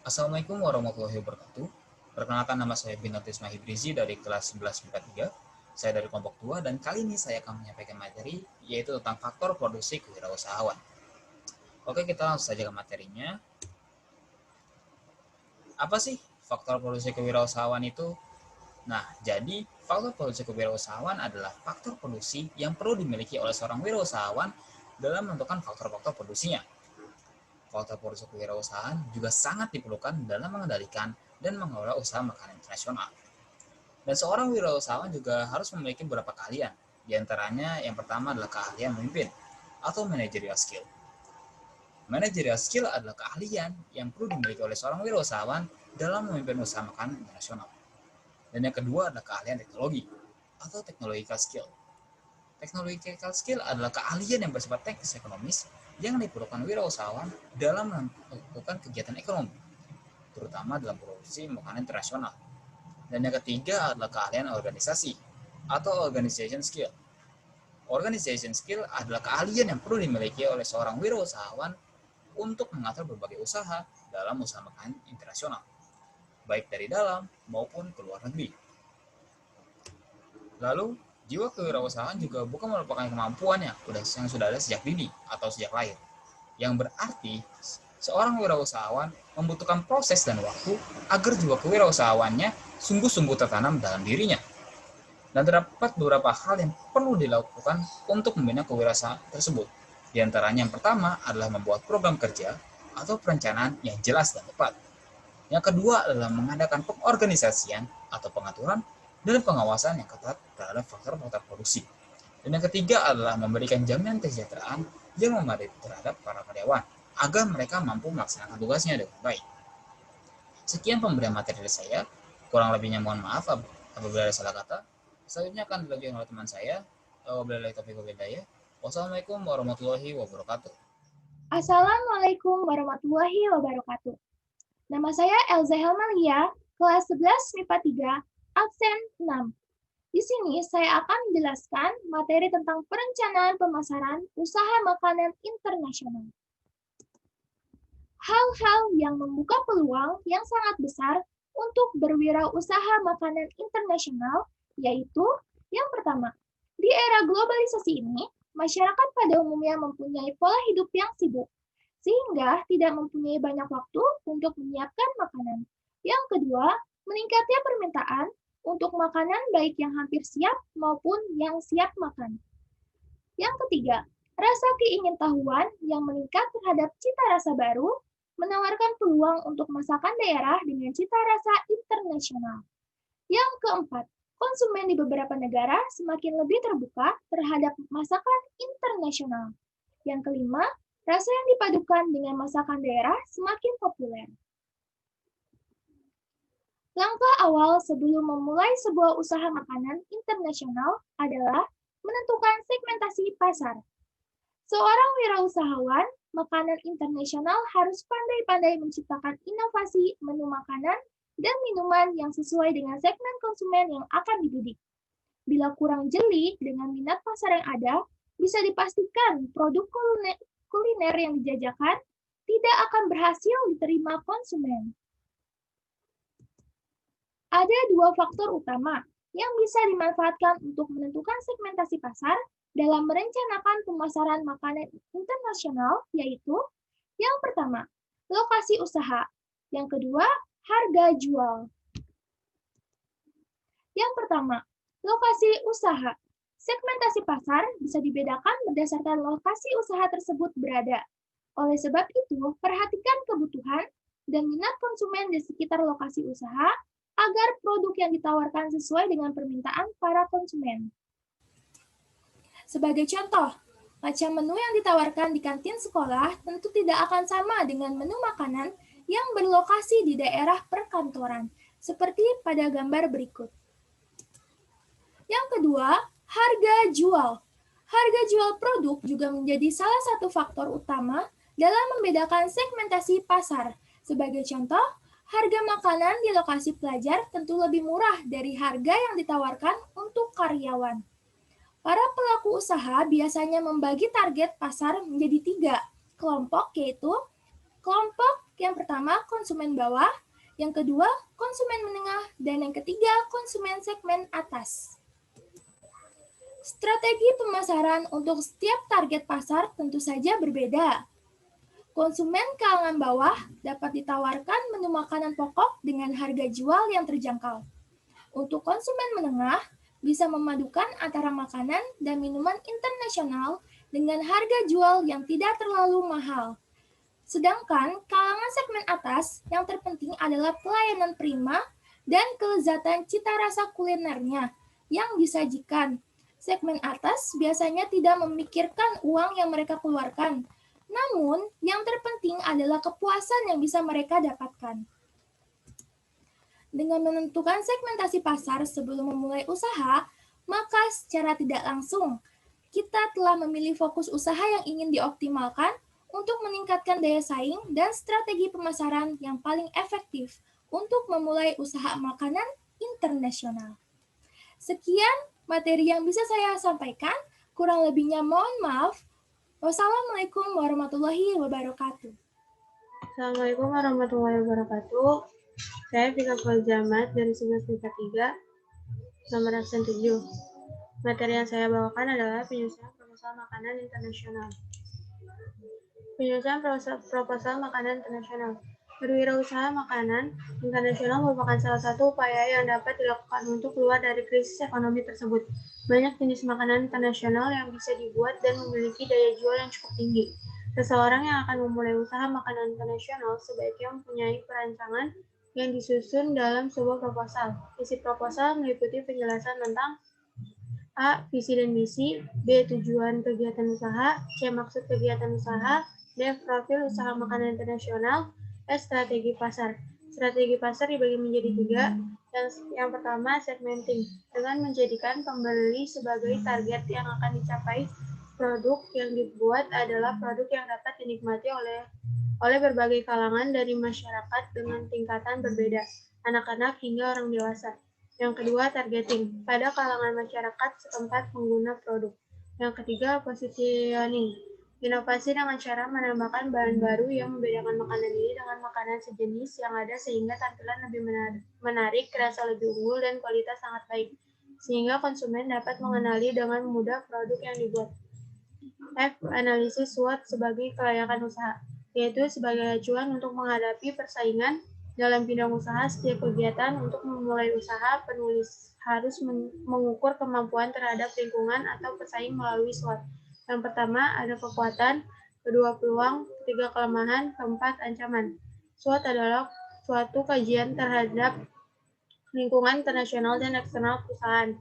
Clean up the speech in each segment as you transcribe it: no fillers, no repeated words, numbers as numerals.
Assalamualaikum warahmatullahi wabarakatuh. Perkenalkan, nama saya Binatis Mahibrizi dari kelas 11 MIPA 3. Saya dari kelompok 2 dan kali ini saya akan menyampaikan materi yaitu tentang faktor produksi kewirausahaan. Oke, kita langsung saja ke materinya. Apa sih faktor produksi kewirausahaan itu? Nah, jadi faktor produksi kewirausahaan adalah faktor produksi yang perlu dimiliki oleh seorang wirausahawan dalam menentukan faktor-faktor produksinya. Faktor produksi kewirausahaan juga sangat diperlukan dalam mengendalikan dan mengelola usaha makanan internasional. Dan seorang wirausahawan juga harus memiliki beberapa keahlian. Di antaranya yang pertama adalah keahlian memimpin atau managerial skill. Managerial skill adalah keahlian yang perlu dimiliki oleh seorang wirausahawan dalam memimpin usaha makanan internasional. Dan yang kedua adalah keahlian teknologi atau technological skill. Technological skill adalah keahlian yang bersifat teknis ekonomis yang diperlukan wirausahawan dalam melakukan kegiatan ekonomi, terutama dalam produksi makanan internasional. Dan yang ketiga adalah keahlian organisasi atau organization skill. Organization skill adalah keahlian yang perlu dimiliki oleh seorang wirausahawan untuk mengatur berbagai usaha dalam usaha makanan internasional, baik dari dalam maupun ke luar negeri. Lalu, jiwa kewirausahaan juga bukan merupakan kemampuan yang sudah ada sejak dini atau sejak lahir, yang berarti seorang wirausahawan membutuhkan proses dan waktu agar jiwa kewirausahawannya sungguh-sungguh tertanam dalam dirinya. Dan terdapat beberapa hal yang perlu dilakukan untuk membina kewirausahaan tersebut. Di antaranya yang pertama adalah membuat program kerja atau perencanaan yang jelas dan tepat. Yang kedua adalah mengadakan pengorganisasian atau pengaturan dan pengawasan yang ketat terhadap faktor-faktor produksi. Dan yang ketiga adalah memberikan jaminan kesejahteraan yang memadai terhadap para karyawan agar mereka mampu melaksanakan tugasnya dengan baik. Sekian pemberian materi dari saya. Kurang lebihnya mohon maaf apabila ada salah kata. Selanjutnya akan dilanjutkan oleh teman saya. Wabillahi taufiq wal hidayah. Wassalamualaikum warahmatullahi wabarakatuh. Assalamualaikum warahmatullahi wabarakatuh. Nama saya Elza Helmalia, kelas 11 MIPA 3, absen 6. Di sini saya akan menjelaskan materi tentang perencanaan pemasaran usaha makanan internasional. Hal-hal yang membuka peluang yang sangat besar untuk berwirausaha makanan internasional, yaitu yang pertama, di era globalisasi ini, masyarakat pada umumnya mempunyai pola hidup yang sibuk, sehingga tidak mempunyai banyak waktu untuk menyiapkan makanan. Yang kedua, meningkatnya permintaan untuk makanan baik yang hampir siap maupun yang siap makan. Yang ketiga, rasa keingintahuan yang meningkat terhadap cita rasa baru menawarkan peluang untuk masakan daerah dengan cita rasa internasional. Yang keempat, konsumen di beberapa negara semakin lebih terbuka terhadap masakan internasional. Yang kelima, rasa yang dipadukan dengan masakan daerah semakin populer. Langkah awal sebelum memulai sebuah usaha makanan internasional adalah menentukan segmentasi pasar. Seorang wirausahawan makanan internasional harus pandai-pandai menciptakan inovasi menu makanan dan minuman yang sesuai dengan segmen konsumen yang akan dibidik. Bila kurang jeli dengan minat pasar yang ada, bisa dipastikan produk kuliner yang dijajakan tidak akan berhasil diterima konsumen. Ada dua faktor utama yang bisa dimanfaatkan untuk menentukan segmentasi pasar dalam merencanakan pemasaran makanan internasional, yaitu yang pertama, lokasi usaha, yang kedua, harga jual. Yang pertama, lokasi usaha. Segmentasi pasar bisa dibedakan berdasarkan lokasi usaha tersebut berada. Oleh sebab itu, perhatikan kebutuhan dan minat konsumen di sekitar lokasi usaha agar produk yang ditawarkan sesuai dengan permintaan para konsumen. Sebagai contoh, macam menu yang ditawarkan di kantin sekolah tentu tidak akan sama dengan menu makanan yang berlokasi di daerah perkantoran, seperti pada gambar berikut. Yang kedua, harga jual. Harga jual produk juga menjadi salah satu faktor utama dalam membedakan segmentasi pasar. Sebagai contoh, harga makanan di lokasi pelajar tentu lebih murah dari harga yang ditawarkan untuk karyawan. Para pelaku usaha biasanya membagi target pasar menjadi 3 kelompok, yaitu Kelompok yang pertama konsumen bawah, yang kedua konsumen menengah, dan yang ketiga konsumen segmen atas. Strategi pemasaran untuk setiap target pasar tentu saja berbeda. Konsumen kalangan bawah dapat ditawarkan menu makanan pokok dengan harga jual yang terjangkau. Untuk konsumen menengah, bisa memadukan antara makanan dan minuman internasional dengan harga jual yang tidak terlalu mahal. Sedangkan kalangan segmen atas yang terpenting adalah pelayanan prima dan kelezatan cita rasa kulinernya yang disajikan. Segmen atas biasanya tidak memikirkan uang yang mereka keluarkan, namun yang terpenting adalah kepuasan yang bisa mereka dapatkan. Dengan menentukan segmentasi pasar sebelum memulai usaha, maka secara tidak langsung kita telah memilih fokus usaha yang ingin dioptimalkan untuk meningkatkan daya saing dan strategi pemasaran yang paling efektif untuk memulai usaha makanan internasional. Sekian materi yang bisa saya sampaikan, kurang lebihnya mohon maaf. Wassalamualaikum warahmatullahi wabarakatuh. Assalamualaikum warahmatullahi wabarakatuh. Saya Fika Jamat dari 11 tingkat 3, nomor absen 7. Materi yang saya bawakan adalah penyusunan proposal makanan internasional. Penyusunan proposal makanan internasional. Berwirausaha makanan internasional merupakan salah satu upaya yang dapat dilakukan untuk keluar dari krisis ekonomi tersebut. Banyak jenis makanan internasional yang bisa dibuat dan memiliki daya jual yang cukup tinggi. Seseorang yang akan memulai usaha makanan internasional sebaiknya mempunyai perancangan yang disusun dalam sebuah proposal. Isi proposal meliputi penjelasan tentang A. Visi dan misi, B. Tujuan kegiatan usaha, C. Maksud kegiatan usaha, D. Profil usaha makanan internasional, E. Strategi pasar. Strategi pasar dibagi menjadi 3. Yang pertama, segmenting, dengan menjadikan pembeli sebagai target yang akan dicapai. Produk yang dibuat adalah produk yang dapat dinikmati oleh berbagai kalangan dari masyarakat dengan tingkatan berbeda, anak-anak hingga orang dewasa. Yang kedua, targeting, pada kalangan masyarakat setempat pengguna produk. Yang ketiga, positioning, inovasi dengan cara menambahkan bahan baru yang membedakan makanan ini dengan makanan sejenis yang ada sehingga tampilan lebih menarik, rasa lebih unggul, dan kualitas sangat baik, sehingga konsumen dapat mengenali dengan mudah produk yang dibuat. F. Analisis SWOT sebagai kelayakan usaha, yaitu sebagai acuan untuk menghadapi persaingan dalam bidang usaha. Setiap kegiatan untuk memulai usaha, penulis harus mengukur kemampuan terhadap lingkungan atau pesaing melalui SWOT. Yang pertama, ada kekuatan, kedua peluang, ketiga kelemahan, keempat ancaman. SWOT adalah suatu kajian terhadap lingkungan internasional dan eksternal perusahaan.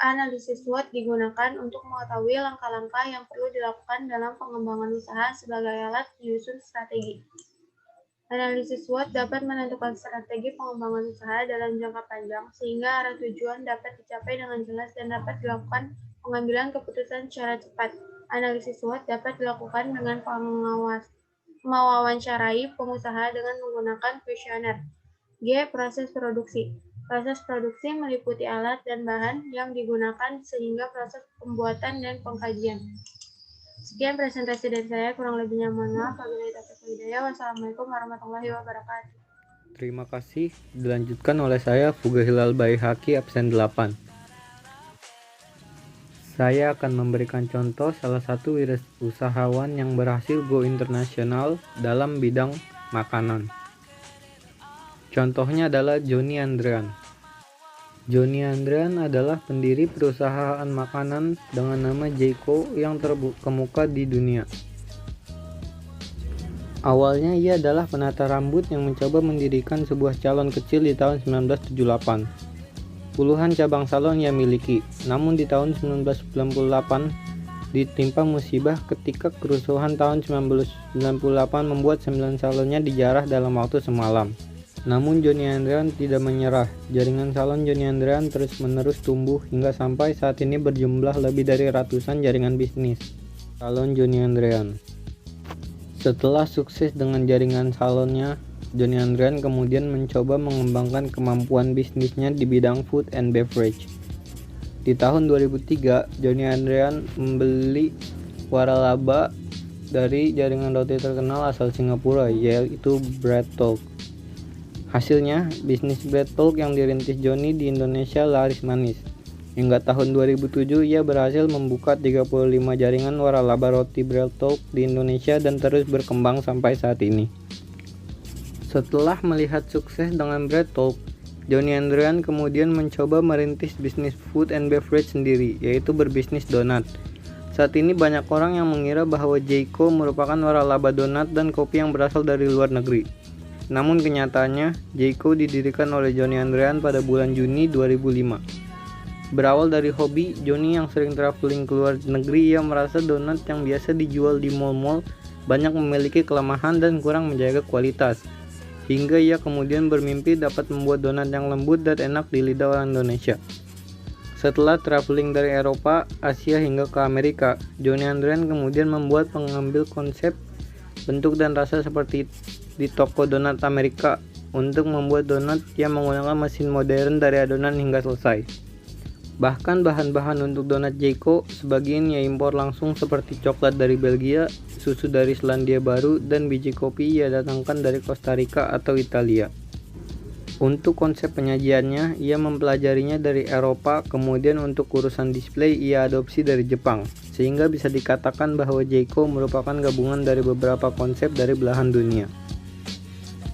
Analisis SWOT digunakan untuk mengetahui langkah-langkah yang perlu dilakukan dalam pengembangan usaha sebagai alat menyusun strategi. Analisis SWOT dapat menentukan strategi pengembangan usaha dalam jangka panjang sehingga arah tujuan dapat dicapai dengan jelas dan dapat dilakukan pengambilan keputusan secara cepat. Analisis SWOT dapat dilakukan dengan mewawancarai pengusaha dengan menggunakan kuesioner. G. Proses produksi. Proses produksi meliputi alat dan bahan yang digunakan sehingga proses pembuatan dan pengkajian. Sekian presentasi dari saya, kurang lebihnya mohon maaf. Wassalamualaikum warahmatullahi wabarakatuh. Terima kasih. Dilanjutkan oleh saya, Fuga Hilal Baihaqi, absen 8. Saya akan memberikan contoh salah satu wirausahawan yang berhasil go internasional dalam bidang makanan. Contohnya adalah Johnny Andrean. Johnny Andrean adalah pendiri perusahaan makanan dengan nama Jayco yang terkemuka di dunia. Awalnya ia adalah penata rambut yang mencoba mendirikan sebuah salon kecil di tahun 1978. Puluhan cabang salon ia miliki, namun di tahun 1998 ditimpa musibah ketika kerusuhan tahun 1998 membuat 9 salonnya dijarah dalam waktu semalam. Namun Johnny Andrean tidak menyerah. Jaringan salon Johnny Andrean terus-menerus tumbuh hingga sampai saat ini berjumlah lebih dari ratusan jaringan bisnis salon Johnny Andrean. Setelah sukses dengan jaringan salonnya, Johnny Andrean kemudian mencoba mengembangkan kemampuan bisnisnya di bidang food and beverage. Di tahun 2003, Johnny Andrean membeli waralaba dari jaringan roti terkenal asal Singapura, yaitu Bread Talk. Hasilnya, bisnis Bread Talk yang dirintis Johnny di Indonesia laris manis. Hingga tahun 2007, ia berhasil membuka 35 jaringan waralaba roti Bread Talk di Indonesia dan terus berkembang sampai saat ini. Setelah melihat sukses dengan Bread Talk, Johnny Andrean kemudian mencoba merintis bisnis food and beverage sendiri, yaitu berbisnis donat. Saat ini banyak orang yang mengira bahwa Jayco merupakan waralaba donat dan kopi yang berasal dari luar negeri. Namun kenyataannya, Jayco didirikan oleh Johnny Andrean pada bulan Juni 2005. Berawal dari hobi, Johnny yang sering traveling ke luar negeri, ia merasa donat yang biasa dijual di mal-mal banyak memiliki kelemahan dan kurang menjaga kualitas. Hingga ia kemudian bermimpi dapat membuat donat yang lembut dan enak di lidah orang Indonesia. Setelah traveling dari Eropa, Asia hingga ke Amerika, Johnny Andrean kemudian membuat pengambil konsep, bentuk dan rasa seperti di toko donat Amerika untuk membuat donat yang menggunakan mesin modern dari adonan hingga selesai. Bahkan bahan-bahan untuk donat Jayco sebagian ia impor langsung seperti coklat dari Belgia, susu dari Selandia Baru, dan biji kopi ia datangkan dari Costa Rica atau Italia. Untuk konsep penyajiannya, ia mempelajarinya dari Eropa, kemudian untuk urusan display ia adopsi dari Jepang, sehingga bisa dikatakan bahwa Jayco merupakan gabungan dari beberapa konsep dari belahan dunia.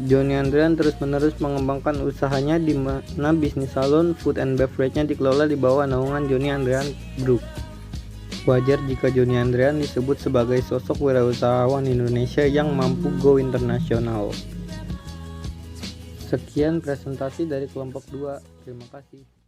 Johnny Andrean terus-menerus mengembangkan usahanya di mana bisnis salon, food and beverage-nya dikelola di bawah naungan Johnny Andrean Group. Wajar jika Johnny Andrean disebut sebagai sosok wirausahawan Indonesia yang mampu go internasional. Sekian presentasi dari kelompok 2. Terima kasih.